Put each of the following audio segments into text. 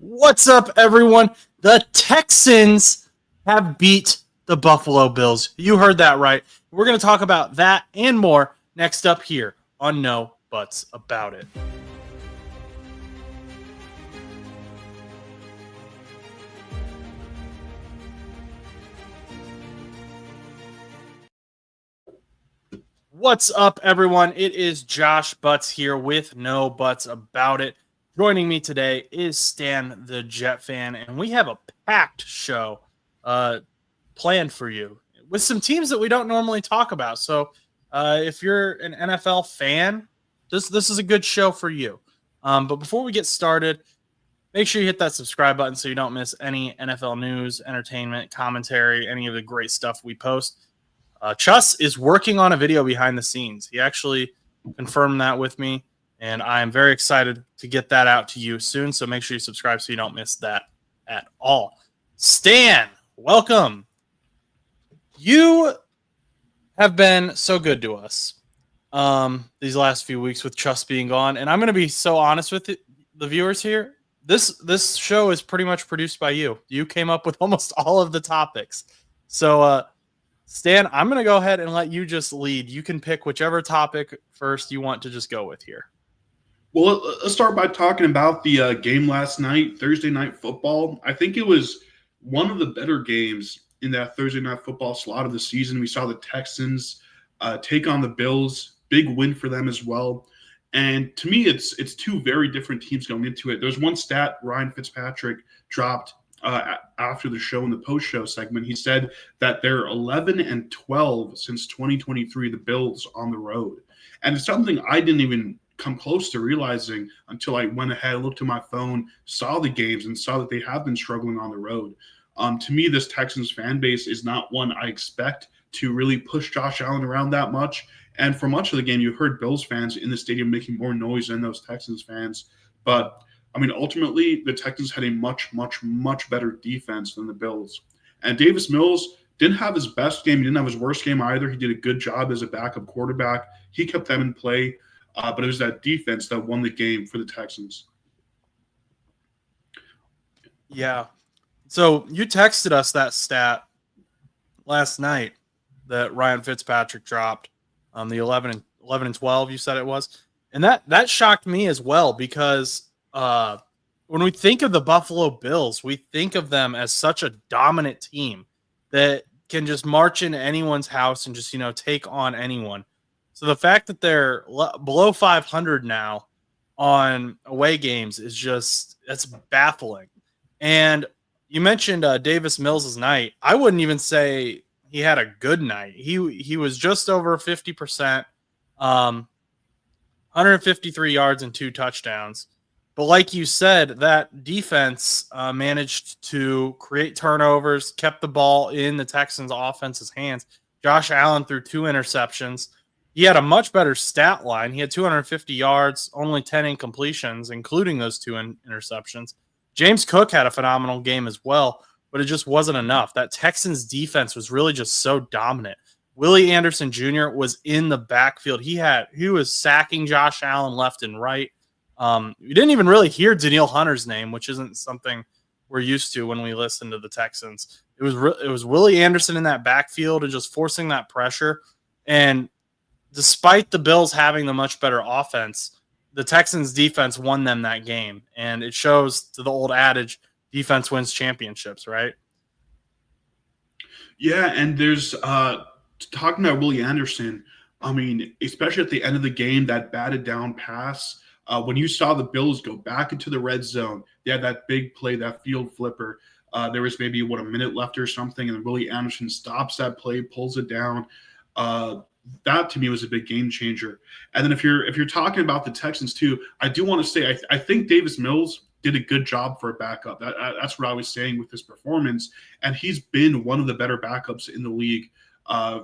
What's up, everyone? The Texans have beat the Buffalo Bills. You heard that right. We're going to talk about that and more next up here on No Buts About It. What's up, everyone? It is Josh Butts here with No Buts About It. Joining me today is Stan the Jet Fan, and we have a packed show planned for you with some teams that we don't normally talk about. So if you're an NFL fan, this is a good show for you. But before we get started, make sure you hit that subscribe button so you don't miss any NFL news, entertainment, commentary, any of the great stuff we post. Chus is working on a video behind the scenes. He actually confirmed that with me, and I am very excited to get that out to you soon. So make sure you subscribe so you don't miss that at all. Stan, welcome. You have been so good to us these last few weeks with Chus being gone, and I'm going to be so honest with the viewers here. This show is pretty much produced by you. You came up with almost all of the topics. So, Stan, I'm going to go ahead and let you just lead. You can pick whichever topic first you want to just go with here. Well, let's start by talking about the game last night, Thursday Night Football. I think it was one of the better games in that Thursday Night Football slot of the season. We saw the Texans take on the Bills. Big win for them as well. And to me, it's two very different teams going into it. There's one stat Ryan Fitzpatrick dropped after the show in the post-show segment. He said that they're 11-12 since 2023, the Bills on the road. And it's something I didn't even come close to realizing until I went ahead, looked at my phone, saw the games, and saw that they have been struggling on the road. To me, this Texans fan base is not one I expect to really push Josh Allen around that much. And for much of the game, you heard Bills fans in the stadium making more noise than those Texans fans. But I mean, ultimately, the Texans had a much, much, much better defense than the Bills. And Davis Mills didn't have his best game. He didn't have his worst game either. He did a good job as a backup quarterback. He kept them in play. But it was that defense that won the game for the Texans. Yeah. So you texted us that stat last night that Ryan Fitzpatrick dropped on the 11 and 12, you said it was. And that shocked me as well because when we think of the Buffalo Bills, we think of them as such a dominant team that can just march into anyone's house and just, take on anyone. So the fact that they're below 500 now on away games is that's baffling. And you mentioned Davis Mills' night. I wouldn't even say he had a good night. He was just over 50%, 153 yards and 2 touchdowns. But like you said, that defense managed to create turnovers, kept the ball in the Texans' offense's hands. Josh Allen threw 2 interceptions. He had a much better stat line. He had 250 yards, only 10 incompletions, including those 2 interceptions. James Cook had a phenomenal game as well, but it just wasn't enough. That Texans defense was really just so dominant. Willie Anderson Jr. was in the backfield. He was sacking Josh Allen left and right. We didn't even really hear Danielle Hunter's name, which isn't something we're used to when we listen to the Texans. It was Willie Anderson in that backfield and just forcing that pressure. And despite the Bills having the much better offense, the Texans defense won them that game. And it shows to the old adage, defense wins championships, right? Yeah, and there's talking about Willie Anderson, I mean, especially at the end of the game, that batted down pass, when you saw the Bills go back into the red zone, they had that big play, that field flipper. There was maybe, a minute left or something, and Willie Anderson stops that play, pulls it down. That to me was a big game changer. And then if you're talking about the Texans too, I do want to say I think Davis Mills did a good job for a backup. That's what I was saying with his performance, and he's been one of the better backups in the league,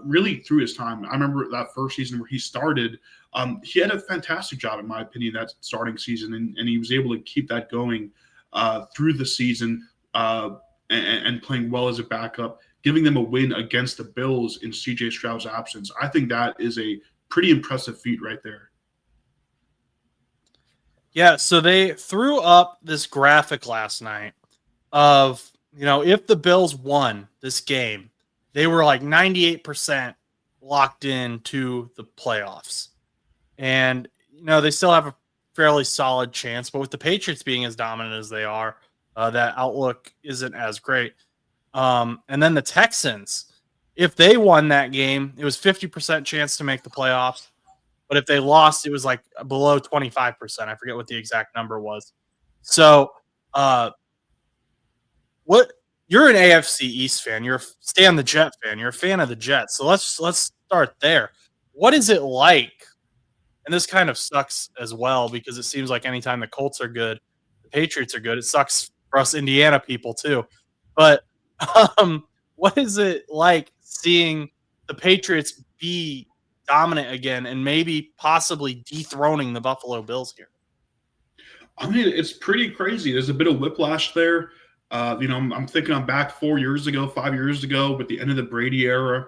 really through his time. I remember that first season where he started. He had a fantastic job, in my opinion, that starting season, and he was able to keep that going through the season and playing well as a backup, giving them a win against the Bills in C.J. Stroud's absence. I think that is a pretty impressive feat right there. Yeah, so they threw up this graphic last night of, if the Bills won this game, they were like 98% locked in to the playoffs. And, they still have a fairly solid chance, but with the Patriots being as dominant as they are, that outlook isn't as great. And then the Texans, if they won that game, it was 50% chance to make the playoffs. But if they lost, it was like below 25%. I forget what the exact number was. So, uh, what you're an AFC East fan. You're a Stan the Jet fan. You're a fan of the Jets. So let's start there. What is it like? And this kind of sucks as well because it seems like anytime the Colts are good, the Patriots are good. It sucks for us Indiana people too. But um, what is it like seeing the Patriots be dominant again and maybe possibly dethroning the Buffalo Bills here? I mean, it's pretty crazy. There's a bit of whiplash there. I'm thinking I'm back 4 years ago, 5 years ago, with the end of the Brady era.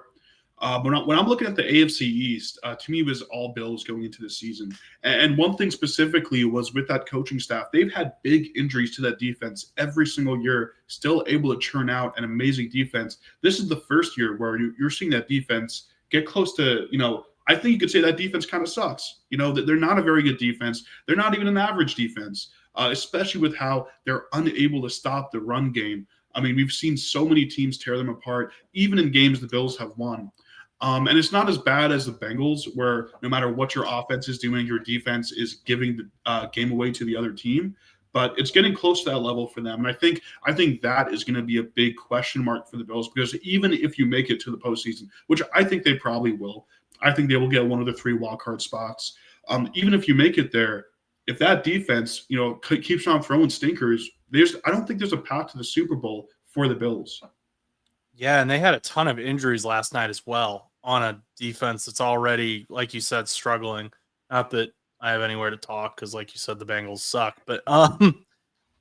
When I'm looking at the AFC East, to me, it was all Bills going into the season. And one thing specifically was with that coaching staff, they've had big injuries to that defense every single year, still able to churn out an amazing defense. This is the first year where you're seeing that defense get close to, I think you could say that defense kind of sucks. That they're not a very good defense. They're not even an average defense, especially with how they're unable to stop the run game. I mean, we've seen so many teams tear them apart, even in games the Bills have won. And it's not as bad as the Bengals, where no matter what your offense is doing, your defense is giving the game away to the other team. But it's getting close to that level for them, and I think that is going to be a big question mark for the Bills, because even if you make it to the postseason, which I think they probably will, I think they will get one of the 3 wildcard spots. Even if you make it there, if that defense, keeps on throwing stinkers, I don't think there's a path to the Super Bowl for the Bills. Yeah, and they had a ton of injuries last night as well on a defense that's already, like you said, struggling. Not that I have anywhere to talk because, like you said, the Bengals suck. But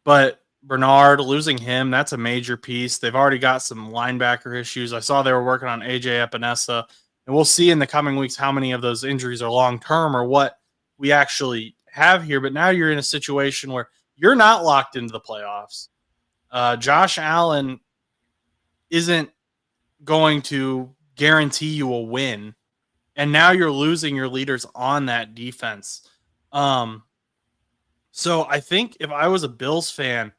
but Bernard losing him, that's a major piece. They've already got some linebacker issues. I saw they were working on AJ Epinesa, and we'll see in the coming weeks how many of those injuries are long term or what we actually have here. But now you're in a situation where you're not locked into the playoffs. Josh Allen isn't going to guarantee you a win. And now you're losing your leaders on that defense. So I think if I was a Bills fan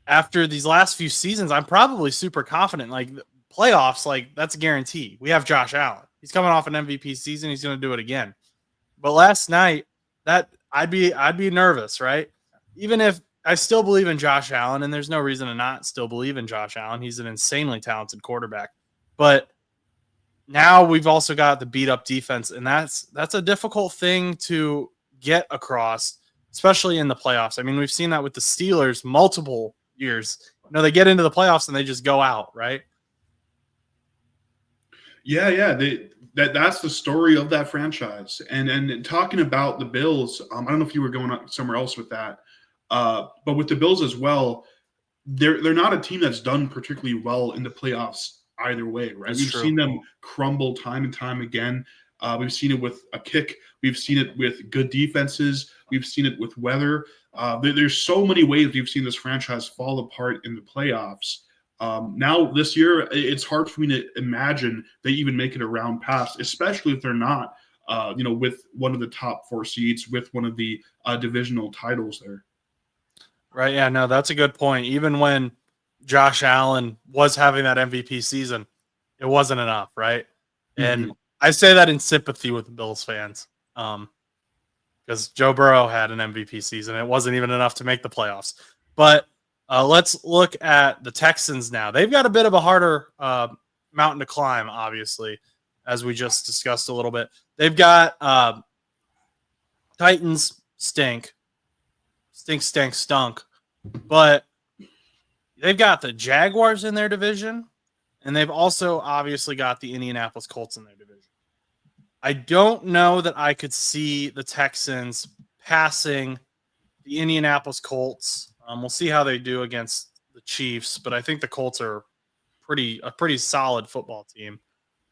after these last few seasons, I'm probably super confident. Like playoffs, like that's a guarantee. We have Josh Allen. He's coming off an MVP season. He's going to do it again. But last night, that I'd be nervous, right? Even if I still believe in Josh Allen, and there's no reason to not still believe in Josh Allen. He's an insanely talented quarterback. But now we've also got the beat up defense, and that's a difficult thing to get across, especially in the playoffs. I mean, we've seen that with the Steelers multiple years. They get into the playoffs and they just go out, right? Yeah. That's the story of that franchise. And talking about the Bills, I don't know if you were going somewhere else with that, but with the Bills as well, they're not a team that's done particularly well in the playoffs either way, right? That's We've true. seen them crumble time and time again. We've seen it with a kick. We've seen it with good defenses. We've seen it with weather. There's so many ways we've seen this franchise fall apart in the playoffs. Now this year, it's hard for me to imagine they even make it around past, especially if they're not, with one of the top 4 seeds, with one of the divisional titles there. Right. Yeah, no, that's a good point. Even when Josh Allen was having that MVP season, it wasn't enough, right? And Mm-hmm. I say that in sympathy with the Bills fans. Because Joe Burrow had an MVP season. It wasn't even enough to make the playoffs. But let's look at the Texans now. They've got a bit of a harder mountain to climb, obviously, as we just discussed a little bit. They've got Titans stink. Stunk. But they've got the Jaguars in their division, and they've also obviously got the Indianapolis Colts in their division. I don't know that I could see the Texans passing the Indianapolis Colts. We'll see how they do against the Chiefs, but I think the Colts are a pretty solid football team,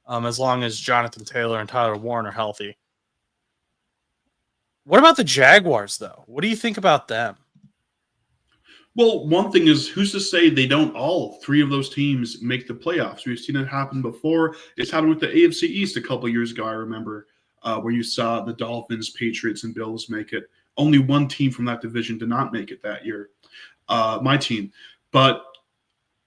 as long as Jonathan Taylor and Tyler Warren are healthy. What about the Jaguars, though? What do you think about them? Well, one thing is, who's to say they don't all three of those teams make the playoffs? We've seen it happen before. It's happened with the AFC East a couple years ago, I remember, where you saw the Dolphins, Patriots, and Bills make it. Only one team from that division did not make it that year, my team. But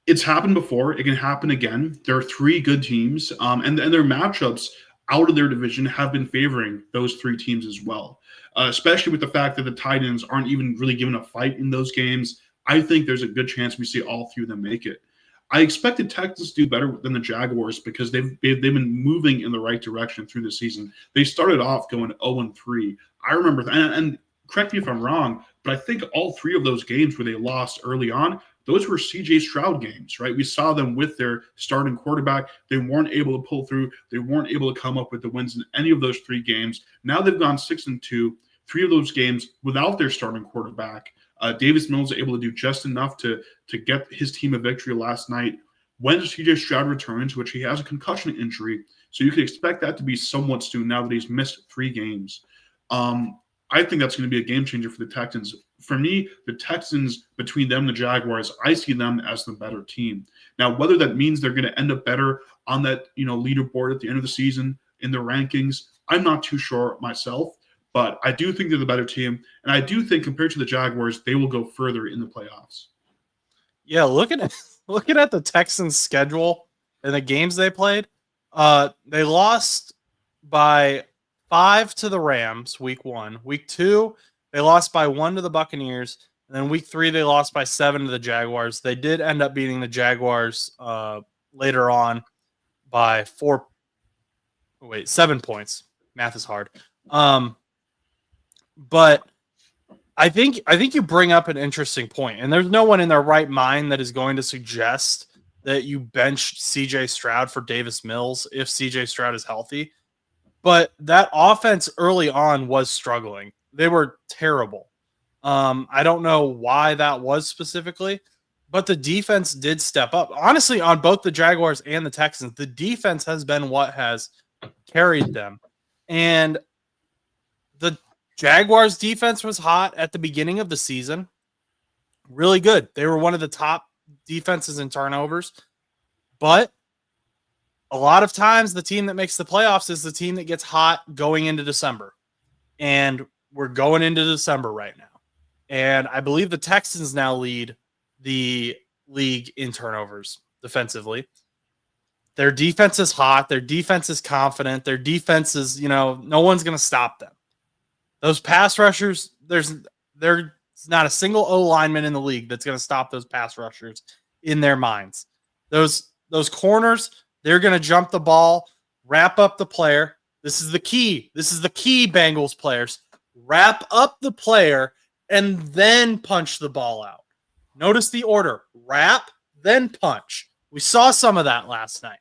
it's happened before. It can happen again. There are three good teams, and their matchups out of their division have been favoring those three teams as well, especially with the fact that the Titans aren't even really given a fight in those games. I think there's a good chance we see all three of them make it. I expected Texans to do better than the Jaguars because they've been moving in the right direction through the season. They started off going 0-3. I remember, and correct me if I'm wrong, but I think all three of those games where they lost early on, those were CJ Stroud games, right? We saw them with their starting quarterback. They weren't able to pull through. They weren't able to come up with the wins in any of those three games. Now they've gone 6-2, three of those games without their starting quarterback. Davis Mills was able to do just enough to get his team a victory last night. When CJ Stroud returns, which he has a concussion injury, so you can expect that to be somewhat soon now that he's missed 3 games. I think that's going to be a game changer for the Texans. For me, the Texans, between them and the Jaguars, I see them as the better team. Now, whether that means they're going to end up better on that leaderboard at the end of the season in the rankings, I'm not too sure myself. But I do think they're the better team, and I do think compared to the Jaguars, they will go further in the playoffs. Yeah, looking at the Texans' schedule and the games they played, they lost by 5 to the Rams week 1. Week 2, they lost by 1 to the Buccaneers, and then week 3 they lost by 7 to the Jaguars. They did end up beating the Jaguars later on by 7 points. Math is hard. But I think you bring up an interesting point, and there's no one in their right mind that is going to suggest that you bench CJ Stroud for Davis Mills if CJ Stroud is healthy. But that offense early on was struggling. They were terrible. I don't know why that was specifically, but the defense did step up. Honestly, on both the Jaguars and the Texans, the defense has been what has carried them. And the Jaguars defense was hot at the beginning of the season. Really good. They were one of the top defenses in turnovers. But a lot of times the team that makes the playoffs is the team that gets hot going into December. And we're going into December right now. And I believe the Texans now lead the league in turnovers defensively. Their defense is hot. Their defense is confident. Their defense is, no one's going to stop them. Those pass rushers, there's not a single O lineman in the league that's going to stop those pass rushers in their minds. Those corners, they're going to jump the ball, wrap up the player. This is the key. This is the key, Bengals players. Wrap up the player and then punch the ball out. Notice the order. Wrap, then punch. We saw some of that last night,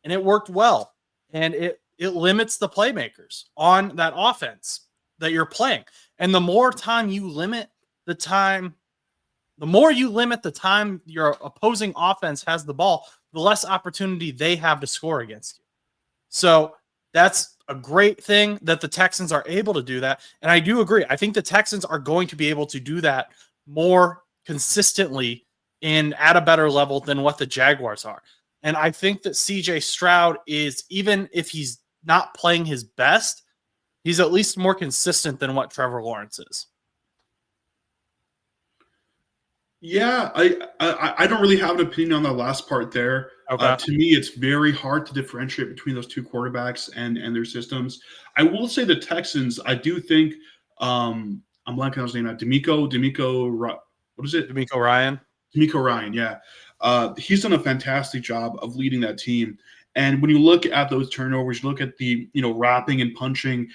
and it worked well. And it limits the playmakers on that offense that you're playing. And the more time you limit the time your opposing offense has the ball, the less opportunity they have to score against you. So that's a great thing that the Texans are able to do that. And I do agree. I think the Texans are going to be able to do that more consistently and at a better level than what the Jaguars are. And I think that CJ Stroud is, even if he's not playing his best, he's at least more consistent than what Trevor Lawrence is. Yeah, I don't really have an opinion on the last part there. Okay. To me, it's very hard to differentiate between those two quarterbacks and their systems. I will say the Texans, I do think, I'm blanking on his name now, what is it? DeMeco Ryan. DeMeco Ryan, yeah. He's done a fantastic job of leading that team. And when you look at those turnovers, you look at the, wrapping and punching,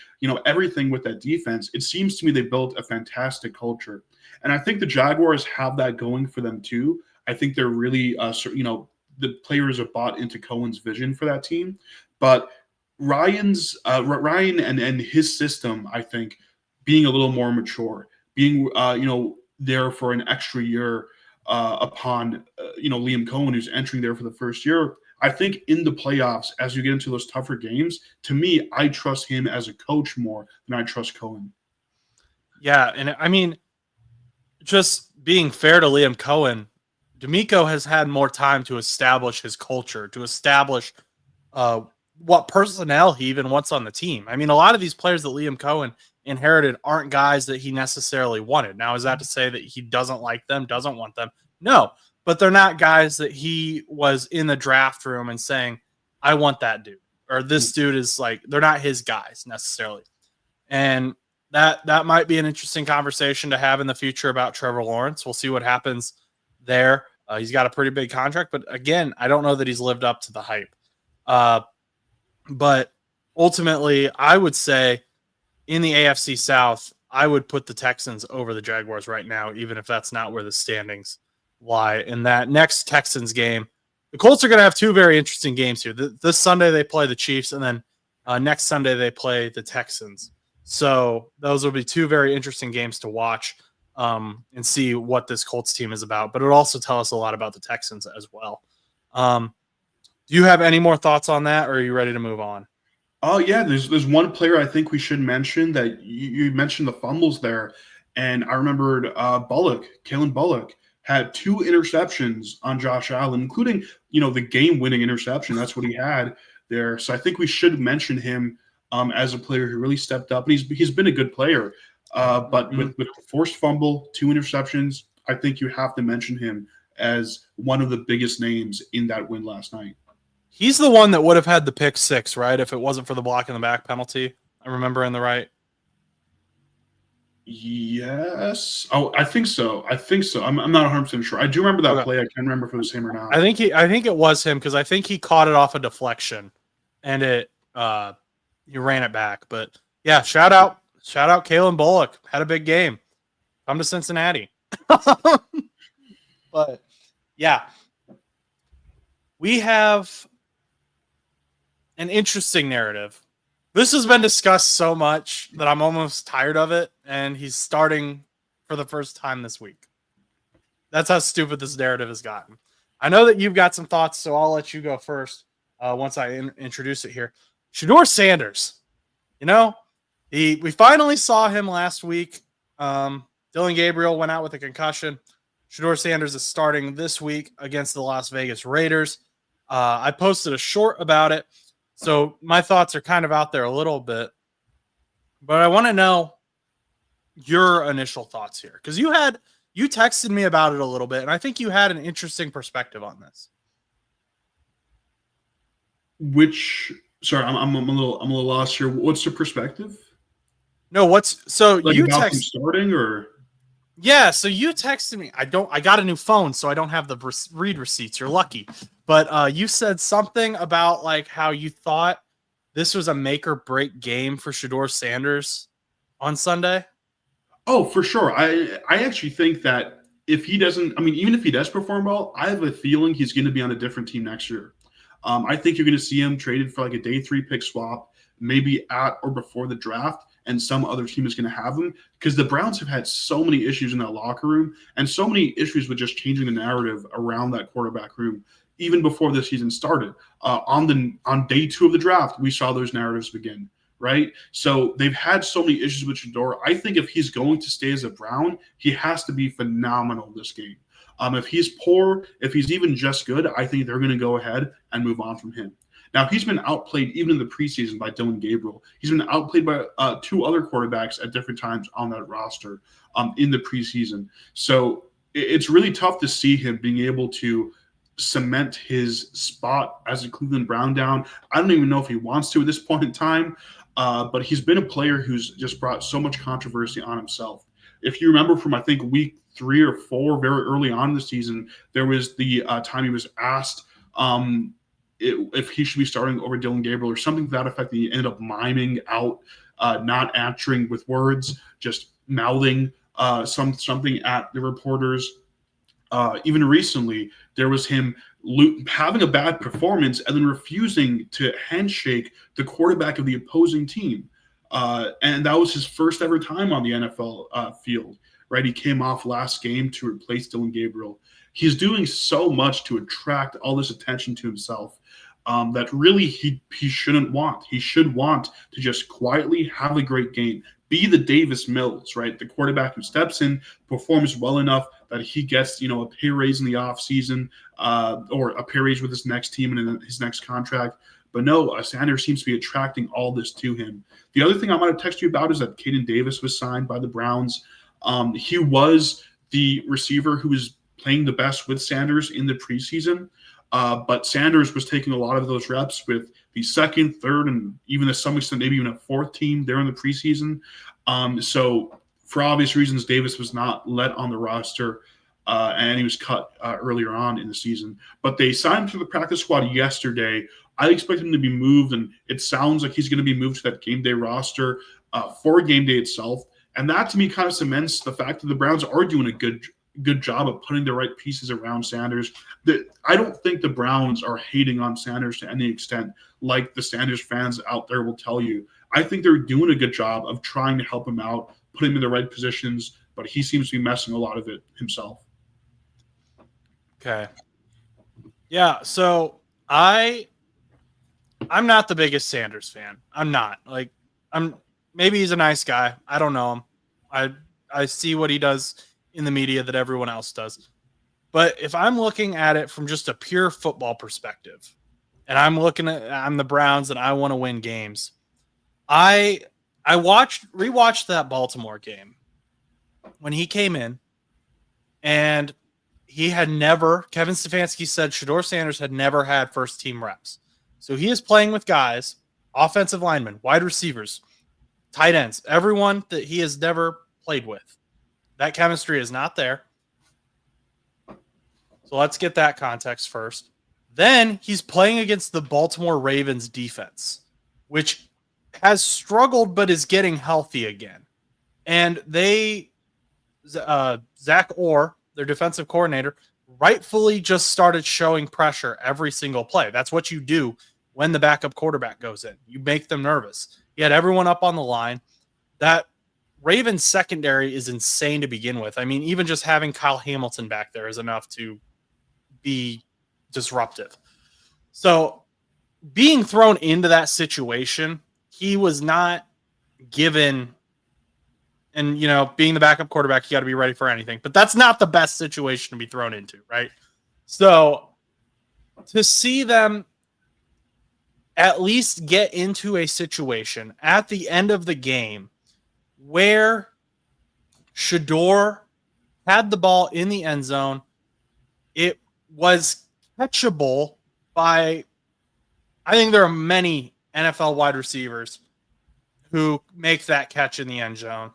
everything with that defense, it seems to me they built a fantastic culture. And I think the Jaguars have that going for them too. I think they're really, the players are bought into Cohen's vision for that team. But Ryan and his system, I think, being a little more mature, being, there for an extra year upon, Liam Cohen, who's entering there for the first year. I think in the playoffs, as you get into those tougher games, to me, I trust him as a coach more than I trust Cohen. Yeah, and I mean, just being fair to Liam Cohen, D'Amico has had more time to establish his culture, to establish uh, what personnel he even wants on the team. I mean, a lot of these players that Liam Cohen inherited aren't guys that he necessarily wanted. Now, is that to say that he doesn't like them, doesn't want them? No, but they're not guys that he was in the draft room and saying, I want that dude, or this dude is like, they're not his guys necessarily. And that might be an interesting conversation to have in the future about Trevor Lawrence. We'll see what happens there. He's got a pretty big contract, but again, I don't know that he's lived up to the hype. But ultimately, I would say in the AFC South, I would put the Texans over the Jaguars right now, even if that's not where the standings lie. In that next Texans game, the Colts are going to have two very interesting games here. This Sunday, they play the Chiefs, and then next Sunday, they play the Texans. So those will be two very interesting games to watch and see what this Colts team is about. But it'll also tell us a lot about the Texans as well. Do you have any more thoughts on that, or are you ready to move on? Oh yeah, there's one player I think we should mention that you mentioned the fumbles there, and I remembered Kalen Bullock had 2 interceptions on Josh Allen, including the game-winning interception. That's what he had there. So I think we should mention him as a player who really stepped up, and he's been a good player. But with a forced fumble, 2 interceptions, I think you have to mention him as one of the biggest names in that win last night. He's the one that would have had the pick 6, right? If it wasn't for the block in the back penalty. I remember in the right. Yes. Oh, I think so. I'm not 100% sure. I do remember that play. I can't remember if it was him or not. I think it was him because I think he caught it off a deflection and he ran it back. But yeah, shout out Kalen Bullock. Had a big game. Come to Cincinnati. But yeah. We have an interesting narrative. This has been discussed so much that I'm almost tired of it, and he's starting for the first time this week. That's how stupid this narrative has gotten. I know that you've got some thoughts, so I'll let you go first once I introduce it here. Shedeur Sanders. We finally saw him last week. Dylan Gabriel went out with a concussion. Shedeur Sanders is starting this week against the Las Vegas Raiders. I posted a short about it, so my thoughts are kind of out there a little bit. But I want to know your initial thoughts here, because you texted me about it a little bit, and I think you had an interesting perspective on this. Sorry, I'm a little lost here. What's the perspective? No, you about him starting or? Yeah, so you texted me. I got a new phone, so I don't have the read receipts. You're lucky. But you said something about like how you thought this was a make or break game for Shedeur Sanders on Sunday. Oh, for sure. I actually think that if he doesn't, even if he does perform well, I have a feeling he's going to be on a different team next year. I think you're going to see him traded for like a day 3 pick swap, maybe at or before the draft, and some other team is going to have him, because the Browns have had so many issues in that locker room and so many issues with just changing the narrative around that quarterback room. Even before the season started, on day 2 of the draft, we saw those narratives begin, right? So they've had so many issues with Shedeur. I think if he's going to stay as a Brown, he has to be phenomenal this game. If he's poor, if he's even just good, I think they're going to go ahead and move on from him. Now, he's been outplayed even in the preseason by Dylan Gabriel. He's been outplayed by 2 other quarterbacks at different times on that roster in the preseason. So it's really tough to see him being able to cement his spot as a Cleveland Brown down. I don't even know if he wants to at this point in time, but he's been a player who's just brought so much controversy on himself. If you remember from, I think, week 3 or 4, very early on in the season, there was the time he was asked if he should be starting over Dylan Gabriel or something to that effect. And he ended up miming out, not answering with words, just mouthing something at the reporters. Even recently, there was him having a bad performance and then refusing to handshake the quarterback of the opposing team. And that was his first ever time on the NFL field, right? He came off last game to replace Dylan Gabriel. He's doing so much to attract all this attention to himself that really he shouldn't want. He should want to just quietly have a great game, be the Davis Mills, right? The quarterback who steps in, performs well enough that he gets, a pay raise in the offseason or a pay raise with his next team and in his next contract. But no, Sanders seems to be attracting all this to him. The other thing I might have texted you about is that Caden Davis was signed by the Browns. He was the receiver who was playing the best with Sanders in the preseason. But Sanders was taking a lot of those reps with the second, third, and even to some extent, maybe even a fourth team there in the preseason. So for obvious reasons, Davis was not let on the roster, and he was cut earlier on in the season. But they signed him to the practice squad yesterday. I expect him to be moved, and it sounds like he's going to be moved to that game day roster for game day itself. And that, to me, kind of cements the fact that the Browns are doing a good job of putting the right pieces around Sanders. I don't think the Browns are hating on Sanders to any extent, like the Sanders fans out there will tell you. I think they're doing a good job of trying to help him out, put him in the right positions, but he seems to be messing a lot of it himself. Okay. Yeah, so I'm not the biggest Sanders fan. I'm not. Maybe he's a nice guy. I don't know him. I see what he does in the media that everyone else does. But if I'm looking at it from just a pure football perspective, and I'm the Browns and I want to win games, I rewatched that Baltimore game when he came in, and Kevin Stefanski said Shedeur Sanders had never had first team reps. So he is playing with guys, offensive linemen, wide receivers, tight ends, everyone that he has never played with. That chemistry is not there. So let's get that context first. Then he's playing against the Baltimore Ravens defense, which has struggled but is getting healthy again. And Zach Orr, their defensive coordinator, rightfully just started showing pressure every single play. That's what you do when the backup quarterback goes in. You make them nervous. He had everyone up on the line. That Ravens secondary is insane to begin with. I mean, even just having Kyle Hamilton back there is enough to be disruptive. So being thrown into that situation, he was not given, and, being the backup quarterback, you got to be ready for anything. But that's not the best situation to be thrown into, right? So to see them at least get into a situation at the end of the game where Shedeur had the ball in the end zone, it was catchable by, I think there are many NFL wide receivers who make that catch in the end zone.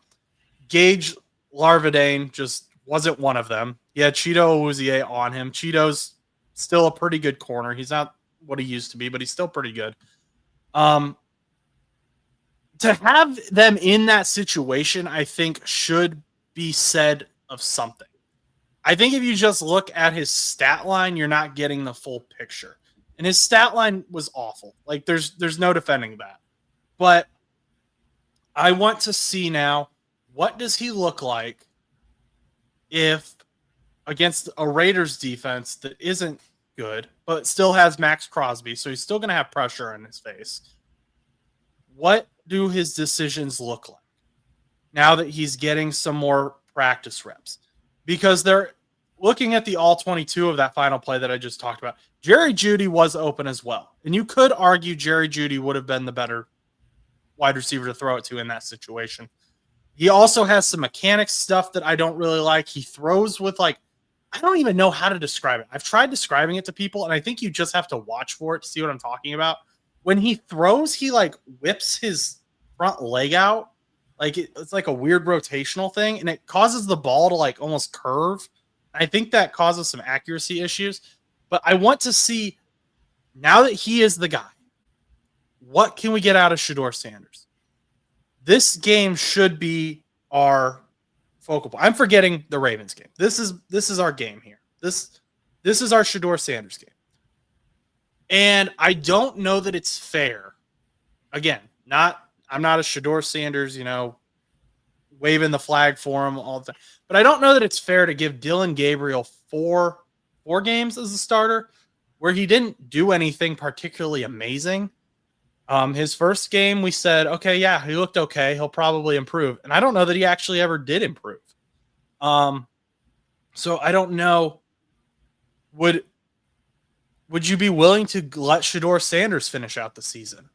Gage Larvadain just wasn't one of them. He had Cheeto Awuzie on him. Cheeto's still a pretty good corner. He's not what he used to be, but he's still pretty good. To have them in that situation, I think, should be said of something. I think if you just look at his stat line, you're not getting the full picture. And his stat line was awful. There's no defending that. But I want to see now, what does he look like if against a Raiders defense that isn't good, but still has Max Crosby, so he's still going to have pressure on his face. What do his decisions look like now that he's getting some more practice reps? Because they're looking at the all 22 of that final play that I just talked about. Jerry Jeudy was open as well. And you could argue Jerry Jeudy would have been the better wide receiver to throw it to in that situation. He also has some mechanics stuff that I don't really like. He throws with I don't even know how to describe it. I've tried describing it to people, and I think you just have to watch for it to see what I'm talking about. When he throws, he whips his front leg out. It's like a weird rotational thing, and it causes the ball to almost curve. I think that causes some accuracy issues. But I want to see, now that he is the guy, what can we get out of Shedeur Sanders? This game should be our focal point. I'm forgetting the Ravens game. This is our game here. This is our Shedeur Sanders game. And I don't know that it's fair. Again, I'm not a Shedeur Sanders, waving the flag for him all the time. But I don't know that it's fair to give Dillon Gabriel four games as a starter where he didn't do anything particularly amazing. His first game, we said, okay, yeah, he looked okay. He'll probably improve. And I don't know that he actually ever did improve. So I don't know. Would you be willing to let Shedeur Sanders finish out the season?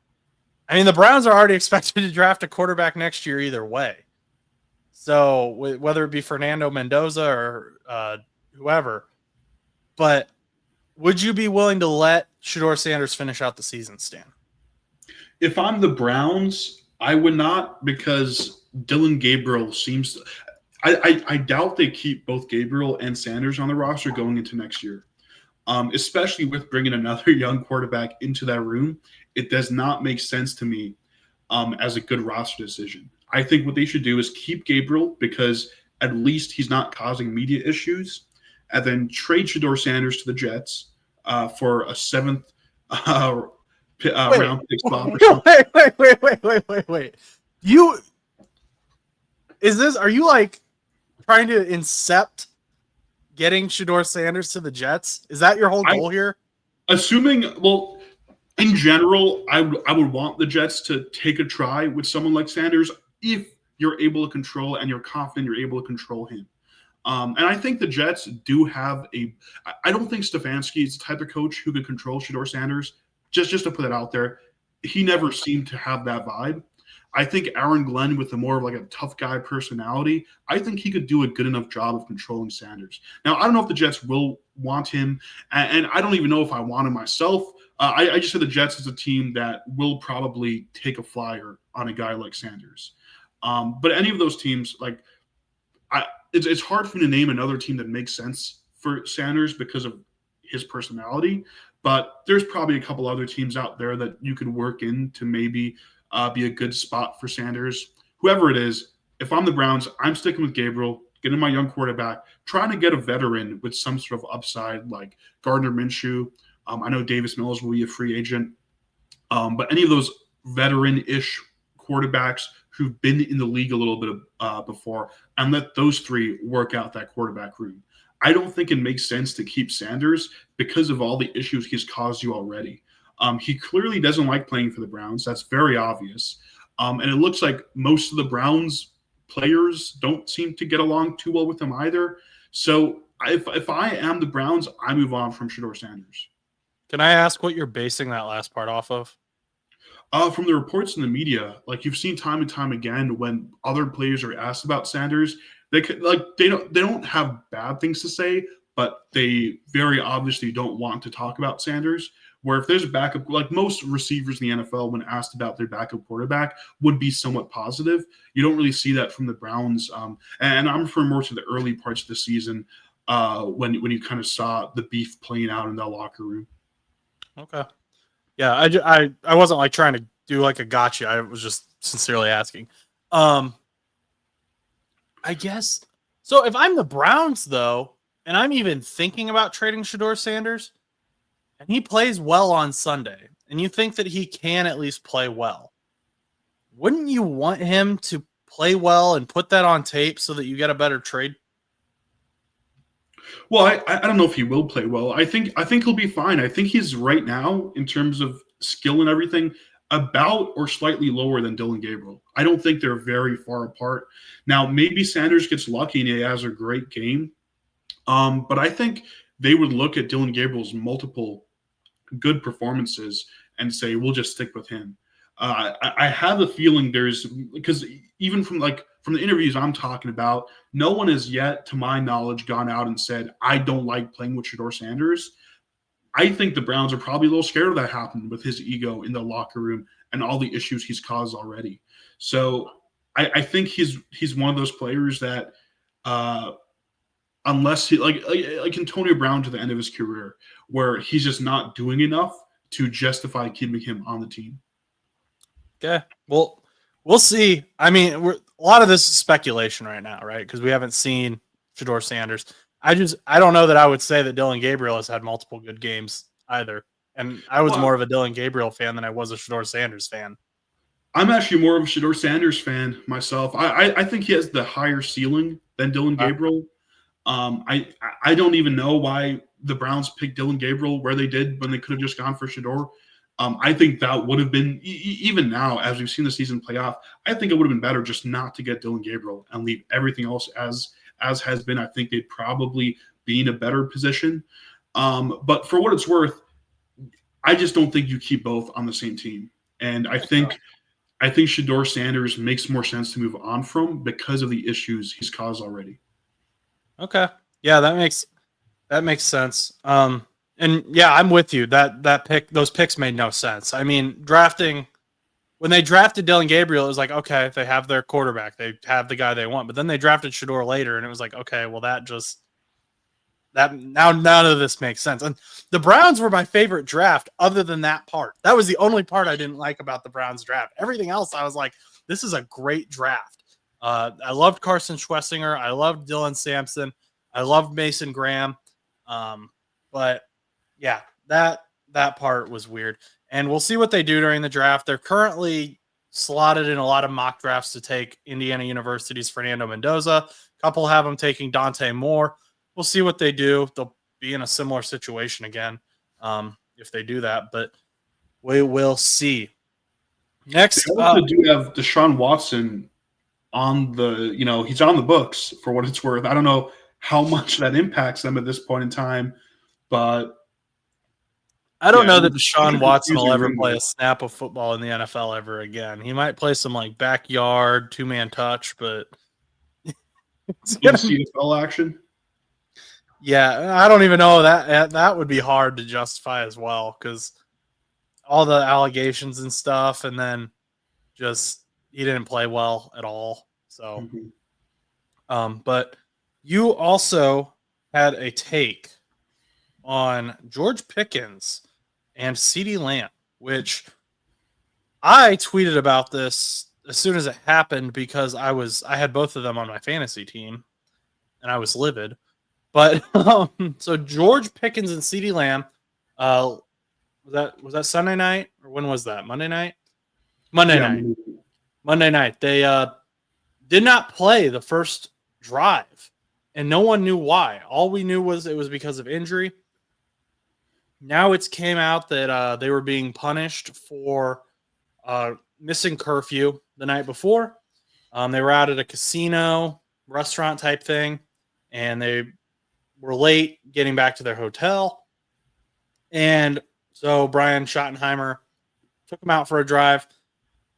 I mean, the Browns are already expected to draft a quarterback next year either way. So whether it be Fernando Mendoza or whoever, but would you be willing to let Shedeur Sanders finish out the season, Stan? If I'm the Browns, I would not, because Dylan Gabriel seems to, I doubt they keep both Gabriel and Sanders on the roster going into next year. Especially with bringing another young quarterback into that room. It does not make sense to me as a good roster decision. I think what they should do is keep Gabriel, because at least he's not causing media issues, and then trade Shedeur Sanders to the Jets for a seventh round pick spot. Wait. You are you like trying to incept getting Shedeur Sanders to the Jets? Is that your whole goal here? Assuming, well, in general, I would want the Jets to take a try with someone like Sanders if you're able to control and you're confident you're able to control him. And I think the Jets do have I don't think Stefanski is the type of coach who could control Shedeur Sanders. Just to put it out there, he never seemed to have that vibe. I think Aaron Glenn, with a more of like a tough guy personality, I think he could do a good enough job of controlling Sanders. Now, I don't know if the Jets will want him, and I don't even know if I want him myself. I just said the Jets is a team that will probably take a flyer on a guy like Sanders. But any of those teams, it's hard for me to name another team that makes sense for Sanders because of his personality. But there's probably a couple other teams out there that you could work in to maybe be a good spot for Sanders. Whoever it is, if I'm the Browns, I'm sticking with Gabriel, getting my young quarterback, trying to get a veteran with some sort of upside like Gardner Minshew. I know Davis Mills will be a free agent. But any of those veteran-ish quarterbacks who've been in the league a little bit before, and let those three work out that quarterback room. I don't think it makes sense to keep Sanders because of all the issues he's caused you already. He clearly doesn't like playing for the Browns. That's very obvious. And it looks like most of the Browns players don't seem to get along too well with him either. So if I am the Browns, I move on from Shedeur Sanders. Can I ask what you're basing that last part off of? From the reports in the media, like you've seen time and time again, when other players are asked about Sanders, they don't have bad things to say, but they very obviously don't want to talk about Sanders. Where if there's a backup, like most receivers in the NFL, when asked about their backup quarterback, would be somewhat positive. You don't really see that from the Browns. And I'm referring more to the early parts of the season when you kind of saw the beef playing out in that locker room. Okay. Yeah, I wasn't like trying to do like a gotcha. I was just sincerely asking. I guess so. If I'm the Browns though, and I'm even thinking about trading Shedeur Sanders, and he plays well on Sunday, and you think that he can at least play well, wouldn't you want him to play well and put that on tape so that you get a better trade? Well, I don't know if he will play well. I think he'll be fine. I think he's right now, in terms of skill and everything, about or slightly lower than Dylan Gabriel. I don't think they're very far apart. Now, maybe Sanders gets lucky and he has a great game. But I think they would look at Dylan Gabriel's multiple good performances and say, we'll just stick with him. I have a feeling because even from the interviews I'm talking about, no one has yet, to my knowledge, gone out and said, I don't like playing with Shedeur Sanders. I think the Browns are probably a little scared of that happening with his ego in the locker room and all the issues he's caused already. So I think he's one of those players that unless he like Antonio Brown to the end of his career, where he's just not doing enough to justify keeping him on the team. Okay. Well, we'll see. I mean, a lot of this is speculation right now, right? Because we haven't seen Shedeur Sanders. I don't know that I would say that Dylan Gabriel has had multiple good games either. And I was more of a Dylan Gabriel fan than I was a Shedeur Sanders fan. I'm actually more of a Shedeur Sanders fan myself. I think he has the higher ceiling than Dylan Gabriel. I don't even know why the Browns picked Dylan Gabriel where they did when they could have just gone for Shedeur. I think that would have been even now, as we've seen the season play off. I think it would have been better just not to get Dylan Gabriel and leave everything else as has been. I think they'd probably be in a better position. But for what it's worth, I just don't think you keep both on the same team. And I think Shedeur Sanders makes more sense to move on from because of the issues he's caused already. Okay. Yeah, that makes sense. And yeah, I'm with you. Those picks made no sense. I mean, when they drafted Dylan Gabriel, it was like, okay, they have their quarterback, they have the guy they want. But then they drafted Shedeur later, and it was like, okay, well, that now none of this makes sense. And the Browns were my favorite draft, other than that part. That was the only part I didn't like about the Browns draft. Everything else, I was like, this is a great draft. I loved Carson Schwessinger. I loved Dylan Sampson. I loved Mason Graham. But yeah, that part was weird. And we'll see what they do during the draft. They're currently slotted in a lot of mock drafts to take Indiana University's Fernando Mendoza. A couple have them taking Dante Moore. We'll see what they do. They'll be in a similar situation again if they do that, but we will see. Next, They also do have Deshaun Watson on he's on the books for what it's worth. I don't know how much that impacts them at this point in time, but I don't know that Deshaun Watson will ever play a snap of football in the NFL ever again. He might play some like backyard 2-man touch, but CFL action. Yeah, I don't even know that would be hard to justify as well, because all the allegations and stuff, and then just he didn't play well at all. So, but you also had a take on George Pickens and CeeDee Lamb, which I tweeted about this as soon as it happened because I had both of them on my fantasy team, and I was livid. But so George Pickens and CeeDee Lamb, was that Sunday night, or when was that? Monday night? Monday night. They did not play the first drive, and no one knew why. All we knew was it was because of injury. Now it's came out that they were being punished for missing curfew the night before. They were out at a casino, restaurant type thing, and they were late getting back to their hotel. And so Brian Schottenheimer took them out for a drive,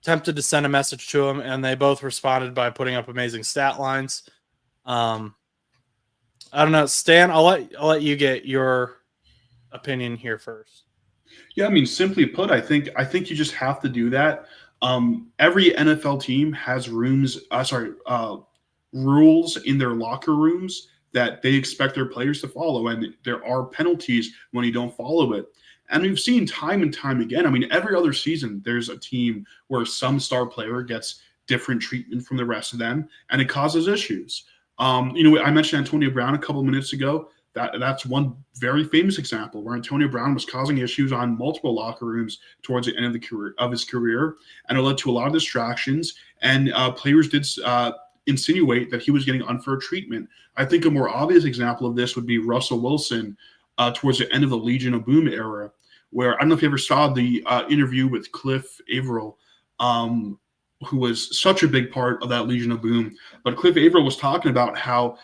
attempted to send a message to him, and they both responded by putting up amazing stat lines. I don't know, Stan, I'll let you get your opinion here first. Yeah, I mean, simply put, I think you just have to do that. Every NFL team has rules in their locker rooms that they expect their players to follow, and there are penalties when you don't follow it. And we've seen time and time again. I mean, every other season, there's a team where some star player gets different treatment from the rest of them, and it causes issues. I mentioned Antonio Brown a couple minutes ago. That's one very famous example where Antonio Brown was causing issues on multiple locker rooms towards the end of his career, and it led to a lot of distractions. And players did insinuate that he was getting unfair treatment. I think a more obvious example of this would be Russell Wilson towards the end of the Legion of Boom era, where I don't know if you ever saw the interview with Cliff Averill, who was such a big part of that Legion of Boom. But Cliff Averill was talking about how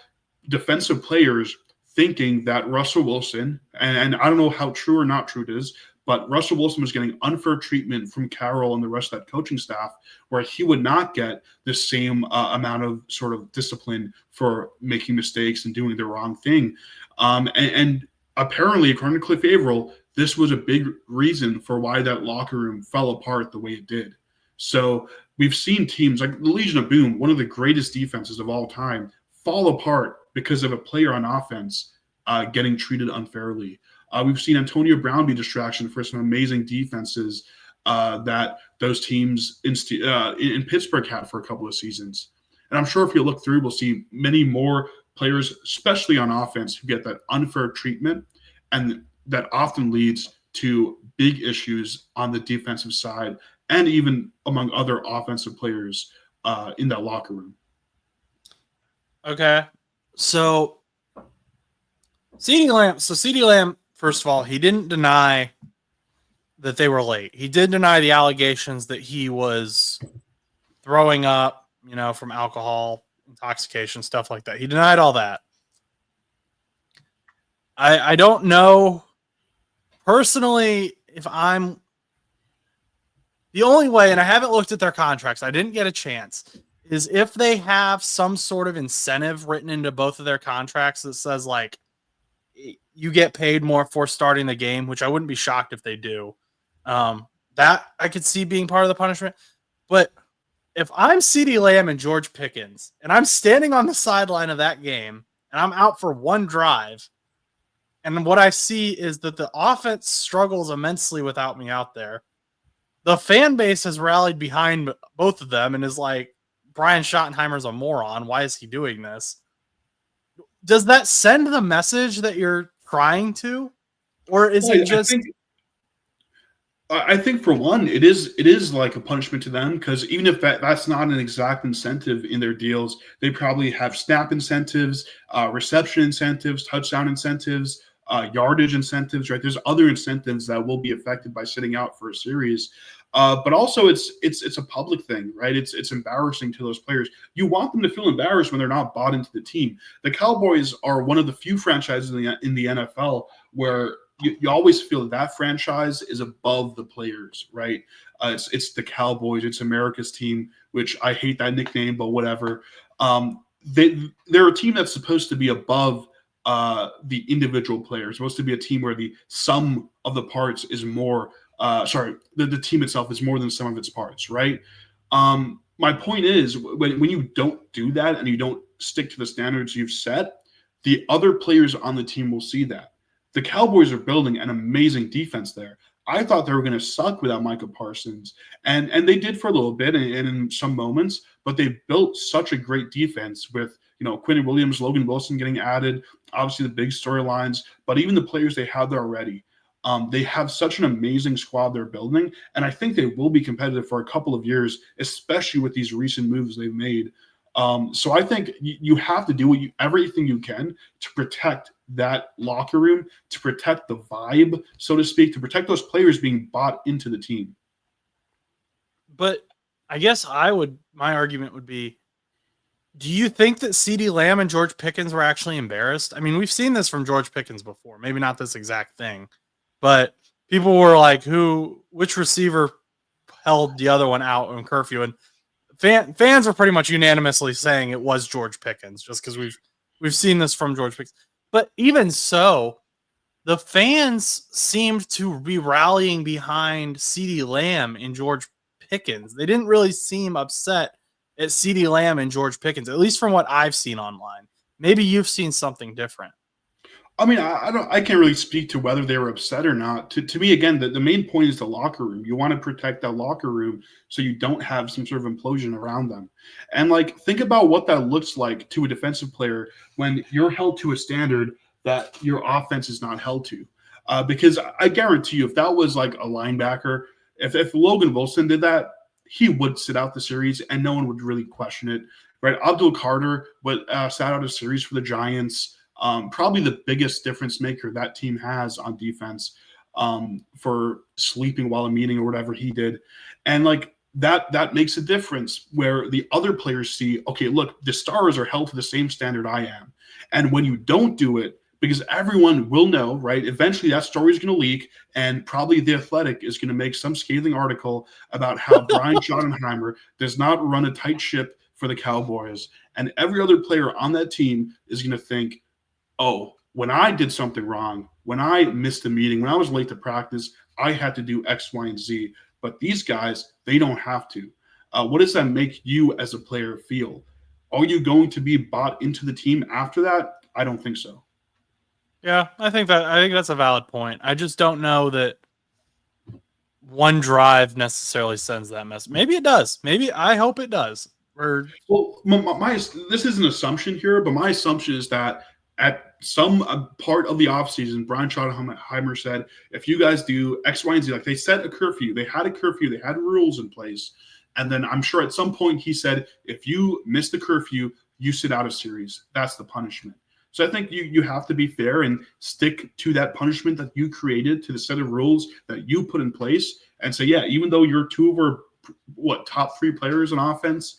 defensive players thinking that Russell Wilson, and I don't know how true or not true it is, but Russell Wilson was getting unfair treatment from Carroll and the rest of that coaching staff, where he would not get the same amount of sort of discipline for making mistakes and doing the wrong thing. And apparently, according to Cliff Averill, this was a big reason for why that locker room fell apart the way it did. So we've seen teams like the Legion of Boom, one of the greatest defenses of all time, fall apart because of a player on offense getting treated unfairly. We've seen Antonio Brown be a distraction for some amazing defenses that those teams in Pittsburgh had for a couple of seasons. And I'm sure if you look through, we'll see many more players, especially on offense, who get that unfair treatment, and that often leads to big issues on the defensive side and even among other offensive players in that locker room. Okay. So CeeDee Lamb, first of all, he didn't deny that they were late. He did deny the allegations that he was throwing up, from alcohol, intoxication, stuff like that. He denied all that. I don't know personally if I'm the only way, and I haven't looked at their contracts, I didn't get a chance, is if they have some sort of incentive written into both of their contracts that says like you get paid more for starting the game, which I wouldn't be shocked if they do. That I could see being part of the punishment. But if I'm CeeDee Lamb and George Pickens and I'm standing on the sideline of that game and I'm out for one drive, and what I see is that the offense struggles immensely without me out there, the fan base has rallied behind both of them and is like, Brian Schottenheimer's a moron. Why is he doing this? Does that send the message that you're trying to? Or is it just... I think for one, it is like a punishment to them, because even if that's not an exact incentive in their deals, they probably have snap incentives, reception incentives, touchdown incentives, yardage incentives, right? There's other incentives that will be affected by sitting out for a series. But also it's a public thing, right? It's embarrassing to those players. You want them to feel embarrassed when they're not bought into the team. The Cowboys are one of the few franchises in the NFL where you always feel that franchise is above the players, right? It's the Cowboys, it's America's team, which I hate that nickname, but whatever. They're a team that's supposed to be above the individual players. Supposed to be a team where the sum of the parts is more. The team itself is more than some of its parts, right? My point is, when you don't do that and you don't stick to the standards you've set, the other players on the team will see that. The Cowboys are building an amazing defense there. I thought they were going to suck without Micah Parsons, and they did for a little bit and in some moments, but they built such a great defense with Quinn Williams, Logan Wilson getting added, obviously the big storylines, but even the players they have there already. They have such an amazing squad they're building, and I think they will be competitive for a couple of years, especially with these recent moves they've made. So I think you have to do everything you can to protect that locker room, to protect the vibe, so to speak, to protect those players being bought into the team. But I guess my argument would be, do you think that CeeDee Lamb and George Pickens were actually embarrassed? I mean, we've seen this from George Pickens before, maybe not this exact thing, but people were like, which receiver held the other one out in curfew? And fans are pretty much unanimously saying it was George Pickens, just because we've seen this from George Pickens. But even so, the fans seemed to be rallying behind CeeDee Lamb and George Pickens. They didn't really seem upset at CeeDee Lamb and George Pickens, at least from what I've seen online. Maybe you've seen something different. I mean, I can't really speak to whether they were upset or not. To me, again, the main point is the locker room. You want to protect that locker room so you don't have some sort of implosion around them. And think about what that looks like to a defensive player when you're held to a standard that your offense is not held to. Because I guarantee you, if that was like a linebacker, if Logan Wilson did that, he would sit out the series and no one would really question it, right? Abdul Carter sat out a series for the Giants. Probably the biggest difference maker that team has on defense, for sleeping while a meeting or whatever he did. And that makes a difference where the other players see, okay, look, the stars are held to the same standard I am. And when you don't do it, because everyone will know, right? Eventually that story is going to leak, and probably The Athletic is going to make some scathing article about how Brian Schottenheimer does not run a tight ship for the Cowboys. And every other player on that team is going to think, oh, when I did something wrong, when I missed a meeting, when I was late to practice, I had to do X, Y, and Z. But these guys, they don't have to. What does that make you as a player feel? Are you going to be bought into the team after that? I don't think so. Yeah, I think that's a valid point. I just don't know that one drive necessarily sends that message. Maybe it does. Maybe I hope it does. Well, this is an assumption here, but my assumption is that at some part of the offseason, Brian Schottenheimer said, if you guys do X, Y, and Z, they set a curfew. They had a curfew. They had rules in place. And then I'm sure at some point he said, if you miss the curfew, you sit out a series. That's the punishment. So I think you have to be fair and stick to that punishment that you created, to the set of rules that you put in place, and say, yeah, even though you're two of our top 3 players on offense,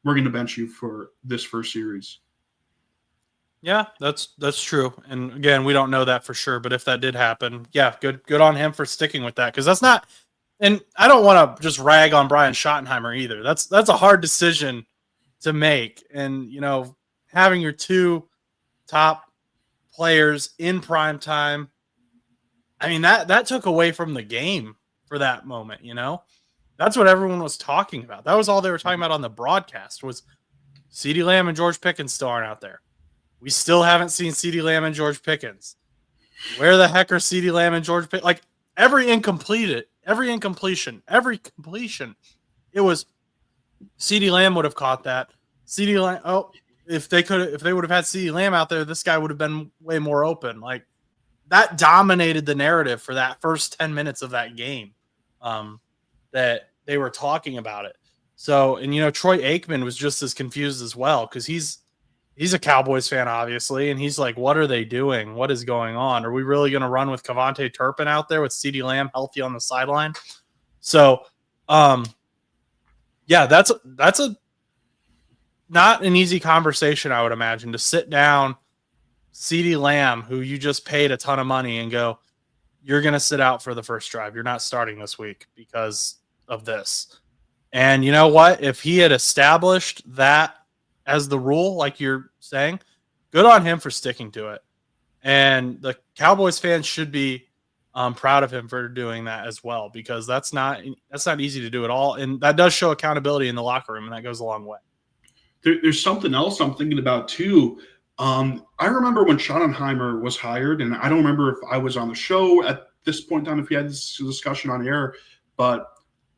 we're going to bench you for this first series. Yeah, that's true. And again, we don't know that for sure, but if that did happen, yeah, good on him for sticking with that, because that's not. And I don't want to just rag on Brian Schottenheimer either. That's a hard decision to make, and having your 2 top players in prime time. I mean, that took away from the game for that moment. That's what everyone was talking about. That was all they were talking about on the broadcast was CeeDee Lamb and George Pickens still aren't out there. We still haven't seen CeeDee Lamb and George Pickens. Where the heck are CeeDee Lamb and George Pickens? Like every incompletion, every completion, it was CeeDee Lamb would have caught that. CeeDee Lamb, if they would have had CeeDee Lamb out there, this guy would have been way more open. Like that dominated the narrative for that first 10 minutes of that game. That they were talking about it. So, and Troy Aikman was just as confused as well, because he's a Cowboys fan, obviously, and he's like, what are they doing? What is going on? Are we really going to run with Kevontae Turpin out there with CeeDee Lamb healthy on the sideline? So, yeah, that's a not an easy conversation, I would imagine, to sit down CeeDee Lamb, who you just paid a ton of money, and go, you're going to sit out for the first drive. You're not starting this week because of this. And you know what? If he had established that as the rule, like you're saying, good on him for sticking to it. And the Cowboys fans should be proud of him for doing that as well, because that's not easy to do at all. And that does show accountability in the locker room, and that goes a long way. There's something else I'm thinking about too. I remember when Schottenheimer was hired, and I don't remember if I was on the show at this point in time, if we had this discussion on air, but